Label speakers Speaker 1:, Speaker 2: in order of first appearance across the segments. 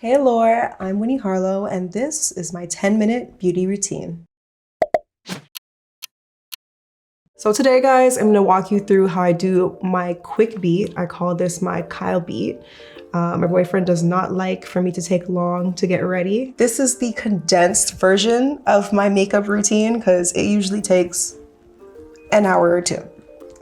Speaker 1: Hey Allure, I'm Winnie Harlow, and this is my 10-minute beauty routine. So today, guys, I'm gonna walk you through how I do my quick beat. I call this my Kyle beat. My boyfriend does not like for me to take long to get ready. This is the condensed version of my makeup routine because it usually takes an hour or two.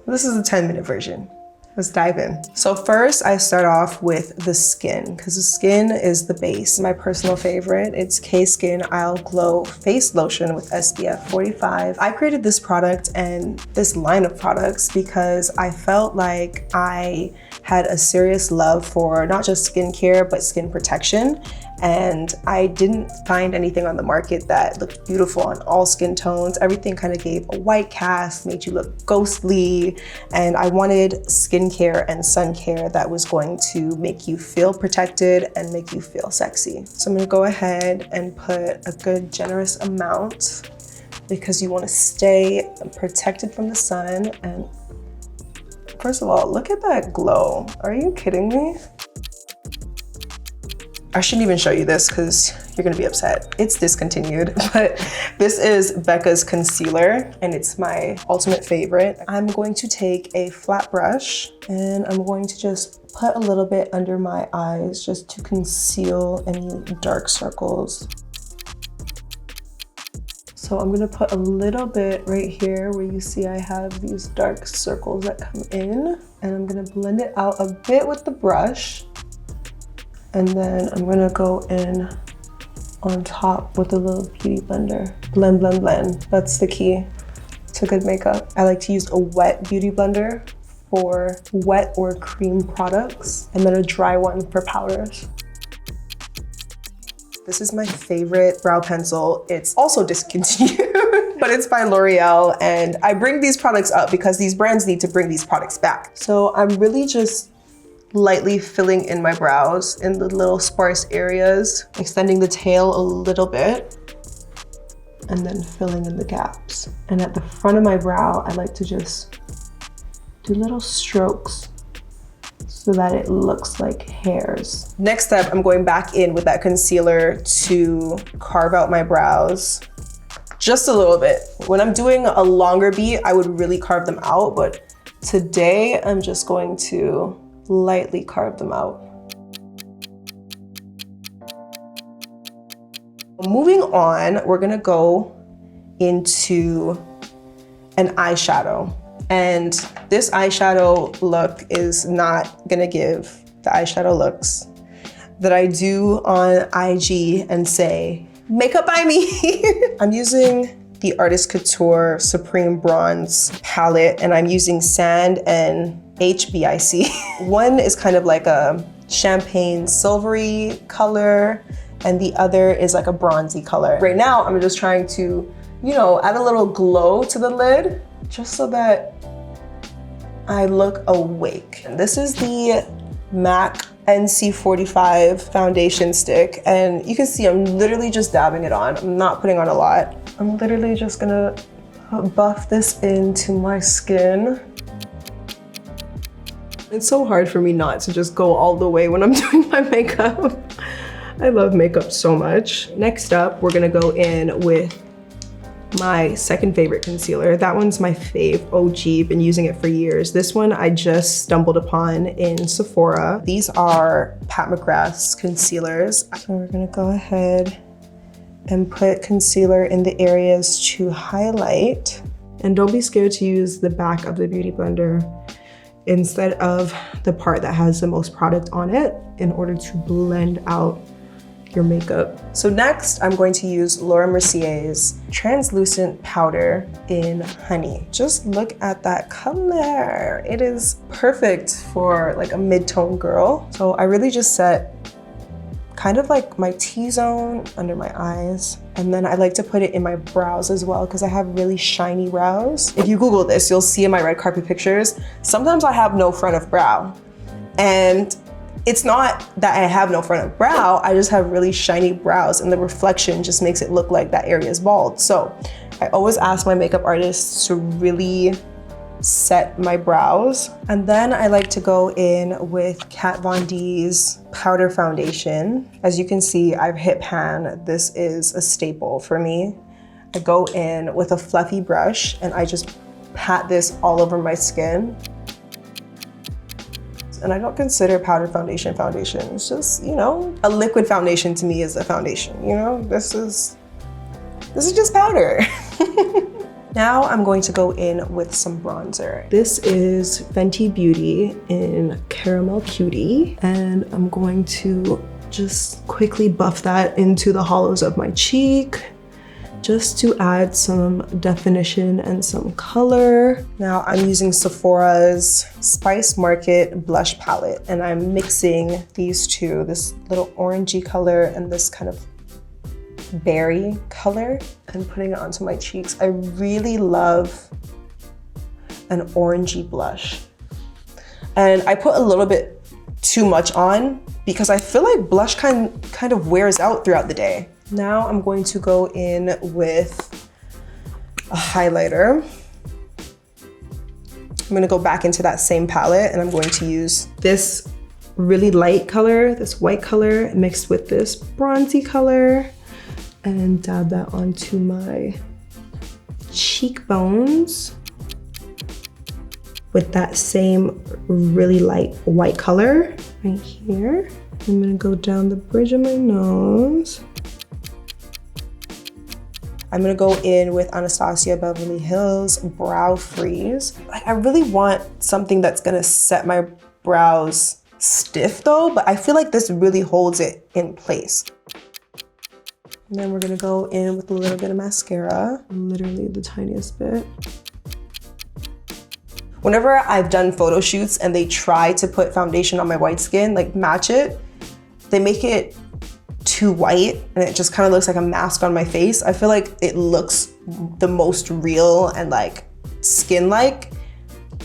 Speaker 1: This is a 10-minute version. Let's dive in. So first I start off with the skin because the skin is the base. My personal favorite, it's CAY SKIN I'll Glow Face Lotion with SPF 45. I created this product and this line of products because I felt like I had a serious love for not just skincare, but skin protection. And I didn't find anything on the market that looked beautiful on all skin tones. Everything kind of gave a white cast, made you look ghostly. And I wanted skincare and sun care that was going to make you feel protected and make you feel sexy. So I'm gonna go ahead and put a good generous amount because you wanna stay protected from the sun. And first of all, look at that glow. Are you kidding me? I shouldn't even show you this because you're gonna be upset. It's discontinued, but this is Becca's concealer and it's my ultimate favorite. I'm going to take a flat brush and I'm going to just put a little bit under my eyes just to conceal any dark circles. So I'm gonna put a little bit right here where you see I have these dark circles that come in, and I'm gonna blend it out a bit with the brush. And then I'm gonna go in on top with a little beauty blender. Blend, blend, blend. That's the key to good makeup. I like to use a wet beauty blender for wet or cream products, and then a dry one for powders. This is my favorite brow pencil. It's also discontinued, but it's by L'Oreal. And I bring these products up because these brands need to bring these products back. So I'm really just lightly filling in my brows in the little sparse areas, extending the tail a little bit, and then filling in the gaps. And at the front of my brow, I like to just do little strokes so that it looks like hairs. Next up, I'm going back in with that concealer to carve out my brows just a little bit. When I'm doing a longer beat, I would really carve them out, but today I'm just going to lightly carve them out. Moving on, we're gonna go into an eyeshadow. And this eyeshadow look is not gonna give the eyeshadow looks that I do on IG and say, makeup by me. I'm using the Artist Couture Supreme Bronze palette, and I'm using Sand and HBIC. One is kind of like a champagne silvery color, and the other is like a bronzy color. Right now, I'm just trying to, add a little glow to the lid, just so that I look awake. And this is the MAC NC45 foundation stick, and you can see I'm literally just dabbing it on. I'm not putting on a lot. I'm literally just gonna buff this into my skin. It's so hard for me not to just go all the way when I'm doing my makeup. I love makeup so much. Next up, we're gonna go in with my second favorite concealer. That one's my fave, OG, been using it for years. This one I just stumbled upon in Sephora. These are Pat McGrath's concealers. So we're gonna go ahead and put concealer in the areas to highlight. And don't be scared to use the back of the beauty blender instead of the part that has the most product on it in order to blend out your makeup. So next, I'm going to use Laura Mercier's translucent powder in Honey. Just look at that color. It is perfect for like a mid-tone girl. So I really just set kind of like my T-zone under my eyes. And then I like to put it in my brows as well because I have really shiny brows. If you Google this, you'll see in my red carpet pictures, sometimes I have no front of brow. And it's not that I have no front of brow, I just have really shiny brows and the reflection just makes it look like that area is bald. So I always ask my makeup artists to really set my brows. And then I like to go in with Kat Von D's powder foundation. As you can see, I've hit pan. This is a staple for me. I go in with a fluffy brush and I just pat this all over my skin. And I don't consider powder foundation foundation. It's just, you know, a liquid foundation to me is a foundation, you know? This is just powder. Now I'm going to go in with some bronzer. This is Fenty Beauty in Caramel Cutie. And I'm going to just quickly buff that into the hollows of my cheek, just to add some definition and some color. Now I'm using Sephora's Spice Market blush palette, and I'm mixing these two, this little orangey color and this kind of berry color, and putting it onto my cheeks. I really love an orangey blush. And I put a little bit too much on because I feel like blush kind of wears out throughout the day. Now I'm going to go in with a highlighter. I'm gonna go back into that same palette and I'm going to use this really light color, this white color, mixed with this bronzy color, and dab that onto my cheekbones with that same really light white color right here. I'm gonna go down the bridge of my nose. I'm gonna go in with Anastasia Beverly Hills Brow Freeze. Like, I really want something that's gonna set my brows stiff though, but I feel like this really holds it in place. And then we're gonna go in with a little bit of mascara, literally the tiniest bit. Whenever I've done photo shoots and they try to put foundation on my white skin, like match it, they make it too white and it just kind of looks like a mask on my face. I feel like it looks the most real and like skin-like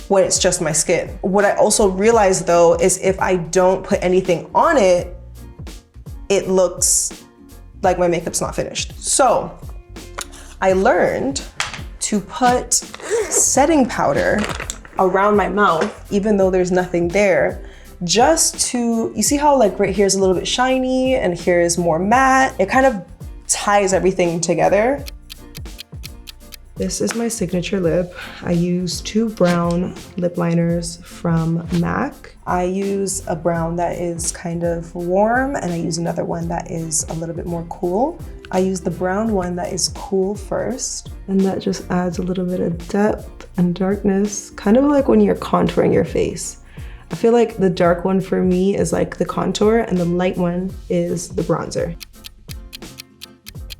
Speaker 1: when it's just my skin. What I also realized though is if I don't put anything on it, it looks like my makeup's not finished. So I learned to put setting powder around my mouth, even though there's nothing there, just to, you see how like right here is a little bit shiny and here is more matte? It kind of ties everything together. This is my signature lip. I use two brown lip liners from MAC. I use a brown that is kind of warm and I use another one that is a little bit more cool. I use the brown one that is cool first, and that just adds a little bit of depth and darkness, kind of like when you're contouring your face. I feel like the dark one for me is like the contour and the light one is the bronzer.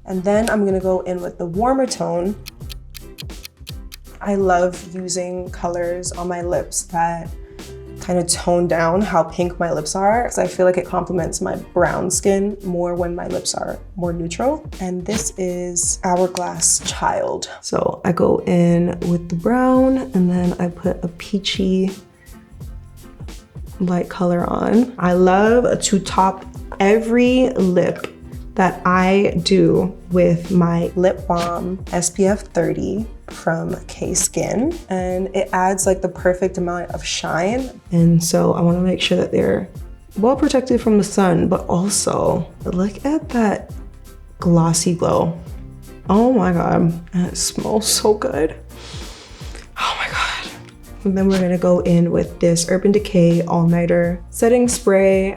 Speaker 1: And then I'm gonna go in with the warmer tone. I love using colors on my lips that kind of tone down how pink my lips are, because I feel like it complements my brown skin more when my lips are more neutral. And this is Hourglass Child. So I go in with the brown and then I put a peachy light color on. I love to top every lip that I do with my lip balm SPF 30 from CAY SKIN, and it adds like the perfect amount of shine. And so I wanna make sure that they're well protected from the sun, but also look at that glossy glow. Oh my God, and it smells so good. Oh my God. And then we're gonna go in with this Urban Decay All Nighter setting spray.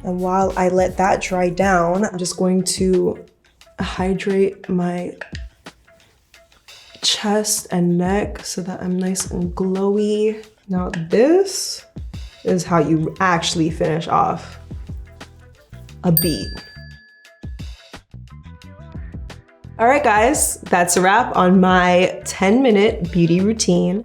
Speaker 1: And while I let that dry down, I'm just going to hydrate my chest and neck so that I'm nice and glowy. Now this is how you actually finish off a beat. All right, guys, that's a wrap on my 10-minute beauty routine.